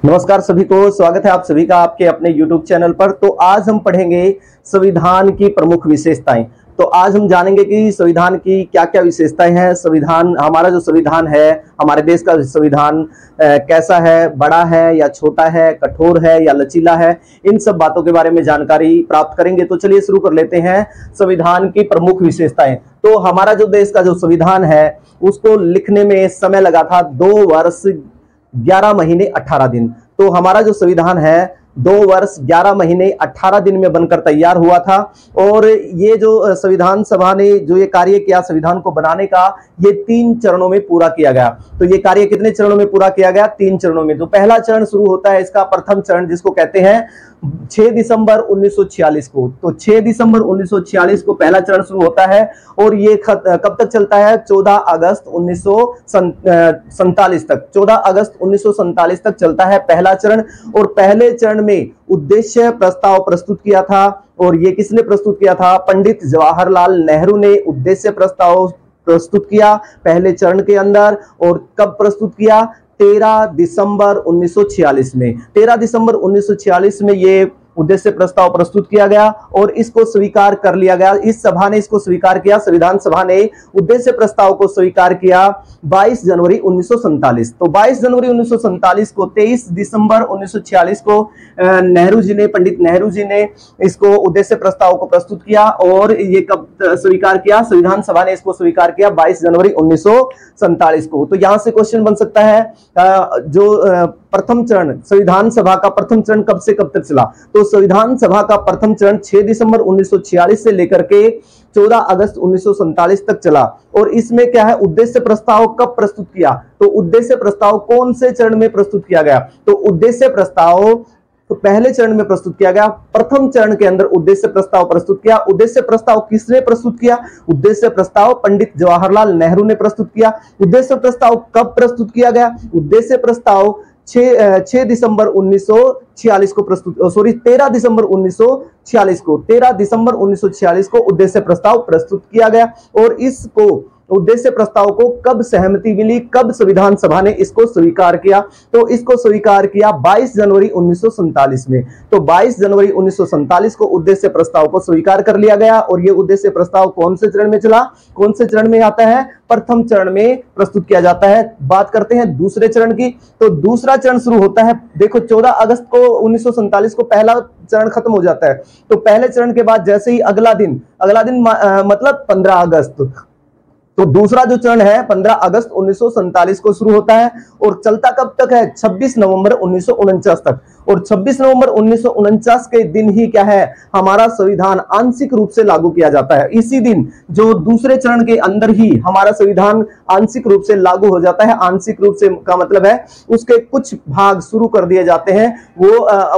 नमस्कार सभी को, स्वागत है आप सभी का आपके अपने YouTube चैनल पर। तो आज हम पढ़ेंगे संविधान की प्रमुख विशेषताएं। तो आज हम जानेंगे कि संविधान की क्या क्या विशेषताएं हैं। संविधान, हमारा जो संविधान है, हमारे देश का संविधान कैसा है, बड़ा है या छोटा है, कठोर है या लचीला है, इन सब बातों के बारे में जानकारी प्राप्त करेंगे। तो चलिए शुरू कर लेते हैं संविधान की प्रमुख विशेषताएं। तो हमारा जो देश का जो संविधान है उसको लिखने में समय लगा था 2 वर्ष 11 महीने 18 दिन। तो हमारा जो संविधान है 2 वर्ष 11 महीने 18 दिन में बनकर तैयार हुआ था। और ये जो संविधान सभा ने जो ये कार्य किया संविधान को बनाने का, ये 3 चरणों में पूरा किया गया। तो ये कार्य कितने चरणों में पूरा किया गया? 3 चरणों में। तो पहला चरण शुरू होता है इसका, प्रथम चरण जिसको कहते हैं 6 दिसंबर 1946 को। तो 6 दिसंबर 1946 को पहला चरण शुरू होता है और ये कब तक चलता है? 14 अगस्त 1947 तक। 14 अगस्त 1947 तक चलता है पहला चरण। और पहले चरण में उद्देश्य प्रस्ताव प्रस्तुत किया था। और ये किसने प्रस्तुत किया था? पंडित जवाहरलाल नेहरू ने उद्देश्य प्रस्ताव प्रस्तुत किया पहले चरण के अंदर। और कब प्रस्तुत किया? 13 दिसंबर 1946 में। 13 दिसंबर 1946 में ये उद्देश्य प्रस्ताव प्रस्तुत किया गया और इसको स्वीकार कर लिया गया। इस सभा ने इसको स्वीकार किया, संविधान सभा ने उद्देश्य प्रस्ताव को स्वीकार किया 22 जनवरी 1947। तो 22 जनवरी 1947 को 23 दिसंबर 1946 को पंडित नेहरू जी ने इसको उद्देश्य प्रस्ताव को प्रस्तुत किया। और ये कब स्वीकार किया? संविधान सभा ने इसको स्वीकार किया 22 जनवरी 1947 को। तो यहां से क्वेश्चन बन सकता है, जो प्रथम चरण संविधान सभा का प्रथम चरण कब से कब तक चला? तो संविधान सभा का प्रथम चरण 6 दिसंबर 1946 से लेकर के 14 अगस्त 1947 तक चला। और इसमें क्या है? उद्देश्य प्रस्ताव कब प्रस्तुत किया? तो उद्देश्य प्रस्ताव कौन से चरण में प्रस्तुत किया गया? तो उद्देश्य प्रस्ताव तो पहले चरण में प्रस्तुत किया गया। प्रथम चरण के अंदर उद्देश्य प्रस्ताव प्रस्तुत किया। उद्देश्य प्रस्ताव किसने प्रस्तुत किया? उद्देश्य प्रस्ताव पंडित जवाहरलाल नेहरू ने प्रस्तुत किया। उद्देश्य प्रस्ताव कब प्रस्तुत किया गया? उद्देश्य प्रस्ताव 6 दिसंबर 1946 को प्रस्तुत 13 दिसंबर 1946 को 13 दिसंबर 1946 को उद्देश्य प्रस्ताव प्रस्तुत किया गया। और इसको उद्देश्य प्रस्ताव को कब सहमति मिली, कब संविधान सभा ने इसको स्वीकार किया? तो इसको स्वीकार किया 22 जनवरी 1947 में। तो 22 जनवरी 1947 को उद्देश्य प्रस्ताव को स्वीकार कर लिया गया। और ये उद्देश्य प्रस्ताव कौन से चरण में चला? कौन से चरण में आता है? प्रथम चरण में प्रस्तुत किया जाता है। बात करते हैं दूसरे चरण की। तो दूसरा चरण शुरू होता है, देखो 14 अगस्त को 1947 को पहला चरण खत्म हो जाता है। तो पहले चरण के बाद जैसे ही अगला दिन मतलब 15 अगस्त, तो दूसरा जो चरण है 15 अगस्त 1947 को शुरू होता है और चलता कब तक है? 26 नवंबर 1949 तक। और 26 नवंबर 1949 के दिन ही क्या है? हमारा संविधान आंशिक रूप से लागू किया जाता है। इसी दिन, जो दूसरे चरण के अंदर ही हमारा संविधान आंशिक रूप से लागू हो जाता है। आंशिक रूप से का मतलब है उसके कुछ भाग शुरू कर दिए जाते हैं, वो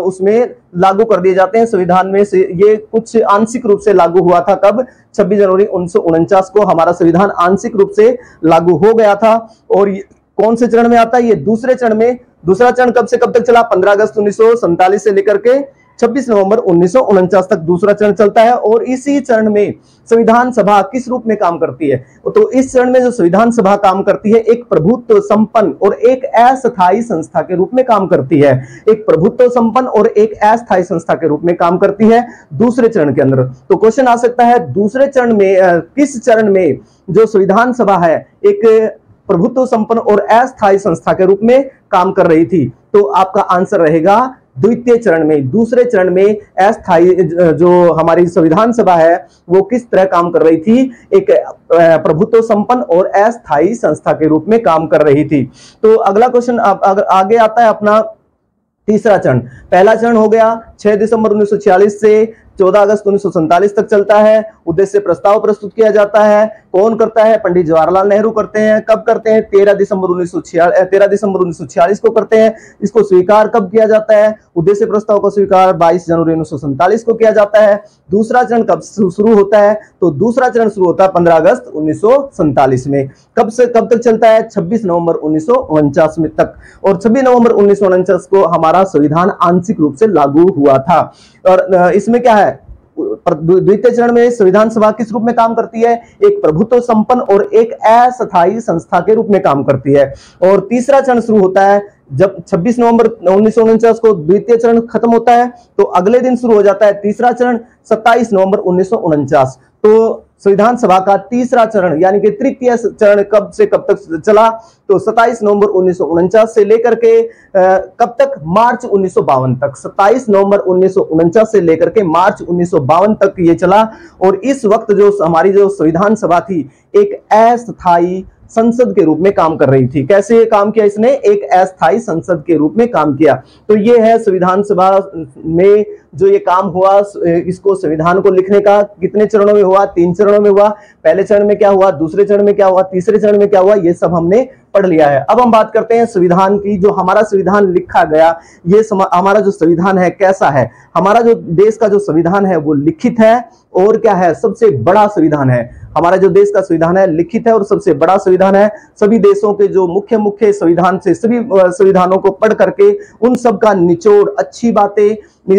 उसमें लागू कर दिए जाते हैं संविधान में से। ये कुछ आंशिक रूप से लागू हुआ था कब? 26 जनवरी 1949 को हमारा संविधान आंशिक रूप से लागू हो गया था। और कौन से चरण में आता है? ये दूसरे चरण में। दूसरा चरण कब से कब तक चला? 15 अगस्त 1947 से लेकर के 26 नवंबर 1949 तक दूसरा चरण चलता है। और इसी चरण में संविधान सभा किस रूप में काम करती है? तो इस चरण में जो संविधान सभा काम करती है, एक प्रभुत्व संपन्न और एक अस्थायी संस्था के रूप में काम करती है। एक प्रभुत्व संपन्न और एक अस्थायी संस्था के रूप में काम करती है दूसरे चरण के अंदर। तो क्वेश्चन आ सकता है, दूसरे चरण में किस चरण में जो संविधान सभा है एक प्रभुत्व संपन्न और अस्थायी संस्था के रूप में काम कर रही थी? तो आपका आंसर रहेगा द्वितीय चरण में। दूसरे चरण में अस्थायी जो हमारी संविधान सभा है वो किस तरह काम कर रही थी? एक प्रभुत्व संपन्न और अस्थायी संस्था के रूप में काम कर रही थी। तो अगला क्वेश्चन आगे आता है अपना तीसरा चरण। पहला चरण हो गया 6 दिसंबर 1946 से 14 अगस्त 1947 तक चलता है। उद्देश्य प्रस्ताव प्रस्तुत किया जाता है। कौन करता है? पंडित जवाहरलाल नेहरू करते हैं। कब करते हैं? 13 दिसंबर 1946 को करते हैं। इसको स्वीकार कब किया जाता है? उद्देश्य प्रस्ताव को स्वीकार 22 जनवरी 1947 को किया जाता है। दूसरा चरण कब शुरू होता है? तो दूसरा चरण शुरू होता है 15 अगस्त 1947 में। कब से कब तक चलता है? 26 नवंबर 1949 में तक। और 26 नवंबर 1949 को हमारा संविधान आंशिक रूप से लागू हुआ था। और इसमें क्या है? द्वितीय चरण में संविधान सभा किस रूप में काम करती है? एक प्रभुत्व संपन्न और एक अस्थायी संस्था के रूप में काम करती है। और तीसरा चरण शुरू होता है जब 26 नवंबर 1949 को द्वितीय चरण खत्म होता है, तो अगले दिन शुरू हो जाता है तीसरा चरण 27 नवंबर 1949। तो संविधान सभा का तीसरा चरण यानी कि तृतीय चरण कब से कब तक चला? तो 27 नवंबर 1949 से लेकर के कब तक? मार्च 1952 तक। 27 नवंबर 1949 से लेकर के मार्च 1952 तक ये चला। और इस वक्त जो हमारी जो संविधान सभा थी एक अस्थायी संसद के रूप में काम कर रही थी। कैसे काम किया इसने? एक अस्थायी संसद के रूप में काम किया। तो ये है संविधान सभा में जो ये काम हुआ, इसको संविधान को लिखने का कितने चरणों में हुआ? 3 चरणों में हुआ। पहले चरण में क्या हुआ, दूसरे चरण में क्या हुआ, तीसरे चरण में क्या हुआ, ये सब हमने पढ़ लिया है। अब हम बात करते हैं संविधान की। जो हमारा संविधान लिखा गया, ये हमारा जो संविधान है कैसा है? हमारा जो देश का जो संविधान है वो लिखित है और क्या है? सबसे बड़ा संविधान है। हमारा जो देश का संविधान है लिखित है और सबसे बड़ा संविधान है। सभी देशों के जो मुख्य मुख्य संविधान से सभी संविधानों को पढ़ करके उन सब का निचोड़, अच्छी बातें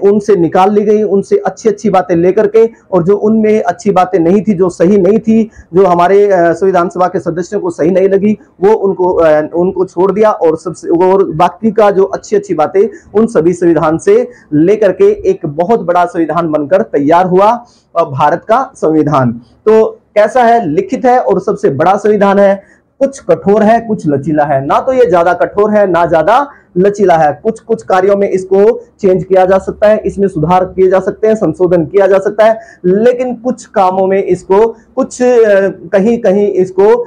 उनसे निकाल ली गई, उनसे अच्छी अच्छी बातें लेकर के, और जो उनमें अच्छी बातें नहीं थी, जो सही नहीं थी, जो हमारे संविधान सभा के सदस्यों को सही नहीं लगी, वो उनको छोड़ दिया और सबसे और बाकी का जो अच्छी अच्छी बातें उन सभी संविधान से लेकर के एक बहुत बड़ा संविधान बनकर तैयार हुआ भारत का संविधान। तो कैसा है? लिखित है और सबसे बड़ा संविधान है। कुछ कठोर है, कुछ लचीला है। ना तो ये ज्यादा कठोर है, ना ज्यादा लचीला है। कुछ कुछ कार्यों में इसको चेंज किया जा सकता है, इसमें सुधार किए जा सकते हैं, संशोधन किया जा सकता है, लेकिन कुछ कामों में इसको कुछ कहीं कहीं इसको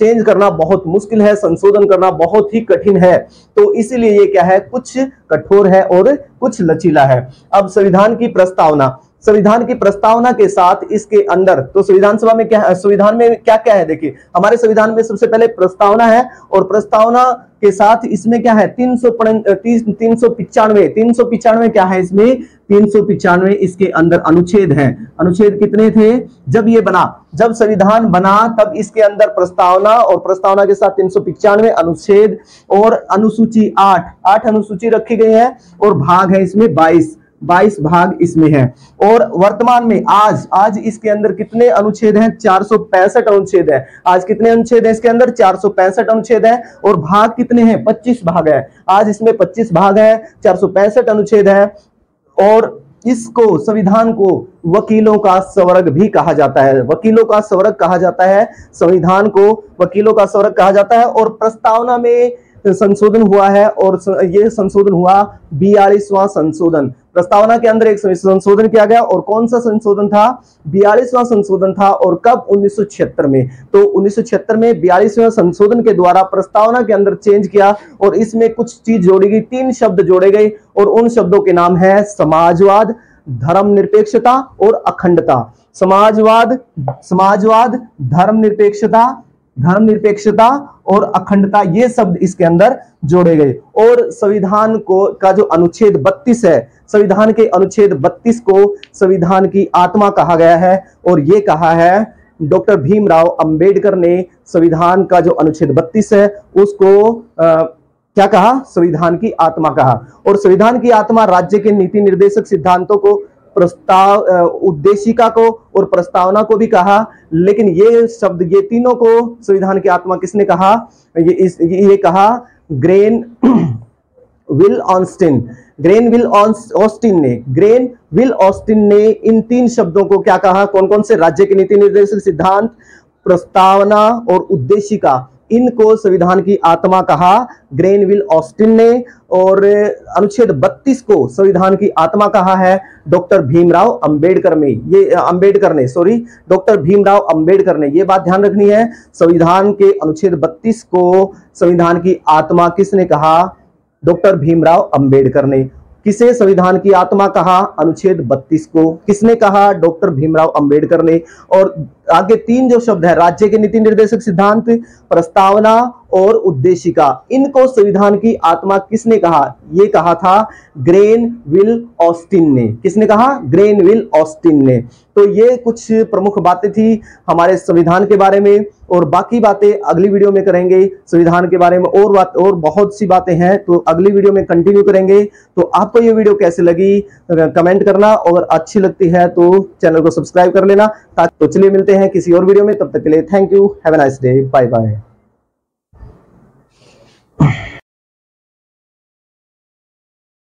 चेंज करना बहुत मुश्किल है, संशोधन करना बहुत ही कठिन है। तो इसीलिए ये क्या है? कुछ कठोर है और कुछ लचीला है। अब संविधान की प्रस्तावना, संविधान की प्रस्तावना के साथ इसके अंदर तो संविधान सभा में क्या है, संविधान में क्या क्या है? देखिए हमारे संविधान में सबसे पहले प्रस्तावना है और प्रस्तावना के साथ इसमें क्या है? 395 क्या है इसमें? 395 इसके अंदर अनुच्छेद हैं। अनुच्छेद कितने थे जब ये बना? जब संविधान बना तब इसके अंदर प्रस्तावना और प्रस्तावना के साथ 395 अनुच्छेद और अनुसूची 8 अनुसूची रखी गई है और भाग है इसमें 22 भाग इसमें है। और वर्तमान में आज इसके अंदर कितने अनुच्छेद हैं? 465 अनुच्छेद है। आज कितने अनुच्छेद हैं इसके अंदर? 465 अनुच्छेद है। और भाग कितने हैं? 25 भाग है। आज इसमें 25 भाग है, 465 अनुच्छेद है। और इसको संविधान को वकीलों का स्वर्ग भी कहा जाता है। वकीलों का स्वर्ग कहा जाता है, संविधान को वकीलों का स्वर्ग कहा जाता है। और प्रस्तावना में संशोधन हुआ है और ये संशोधन हुआ 42वां संशोधन। प्रस्तावना के अंदर एक संशोधन किया गया और कौन सा संशोधन था? 42वां संशोधन था। और कब? 1976 में। तो 1976 में 42वें संशोधन के द्वारा प्रस्तावना के अंदर चेंज किया और इसमें कुछ चीज जोड़ी गई, 3 शब्द जोड़े गए और उन शब्दों के नाम है समाजवाद, धर्मनिरपेक्षता और अखंडता। समाजवाद, धर्मनिरपेक्षता और अखंडता, ये शब्द इसके अंदर जोड़े गए। और संविधान को का जो अनुच्छेद 32 है, संविधान के अनुच्छेद 32 को संविधान की आत्मा कहा गया है। और ये कहा है डॉक्टर भीमराव अंबेडकर ने, संविधान का जो अनुच्छेद 32 है उसको क्या कहा? संविधान की आत्मा कहा। और संविधान की आत्मा राज्य के नीति निर्देशक सिद्धांतों को, प्रस्ताव उद्देशिका को और प्रस्तावना को भी कहा। लेकिन ये शब्द, ये तीनों को संविधान की आत्मा किसने कहा? ये कहा ग्रेनविल ऑस्टिन ने इन 3 शब्दों को क्या कहा? कौन कौन से? राज्य के नीति निर्देशक सिद्धांत, प्रस्तावना और उद्देशिका, इनको संविधान की आत्मा कहा ग्रेनविल ऑस्टिन ने। और अनुच्छेद 32 को संविधान की आत्मा कहा है डॉक्टर भीमराव अंबेडकर ने। ये बात ध्यान रखनी है, संविधान के अनुच्छेद 32 को संविधान की आत्मा किसने कहा? डॉक्टर भीमराव अंबेडकर ने। किसे संविधान की आत्मा कहा? अनुच्छेद 32 को। किसने कहा? डॉक्टर भीमराव अंबेडकर ने। और आगे 3 जो शब्द है, राज्य के नीति निर्देशक सिद्धांत, प्रस्तावना और उद्देशिका, इनको संविधान की आत्मा किसने कहा? ये कहा था ग्रेनविल ऑस्टिन ने। किसने कहा? ग्रेनविल ऑस्टिन ने। तो ये कुछ प्रमुख बातें थी हमारे संविधान के बारे में। और बाकी बातें अगली वीडियो में करेंगे। संविधान के बारे में और बहुत सी बातें हैं, तो अगली वीडियो में कंटिन्यू करेंगे। तो आपको ये वीडियो कैसे लगी कमेंट करना, और अच्छी लगती है तो चैनल को सब्सक्राइब कर लेना। तो चलिए मिलते हैं किसी और वीडियो में, तब तक के लिए thank you, have a nice day, bye bye.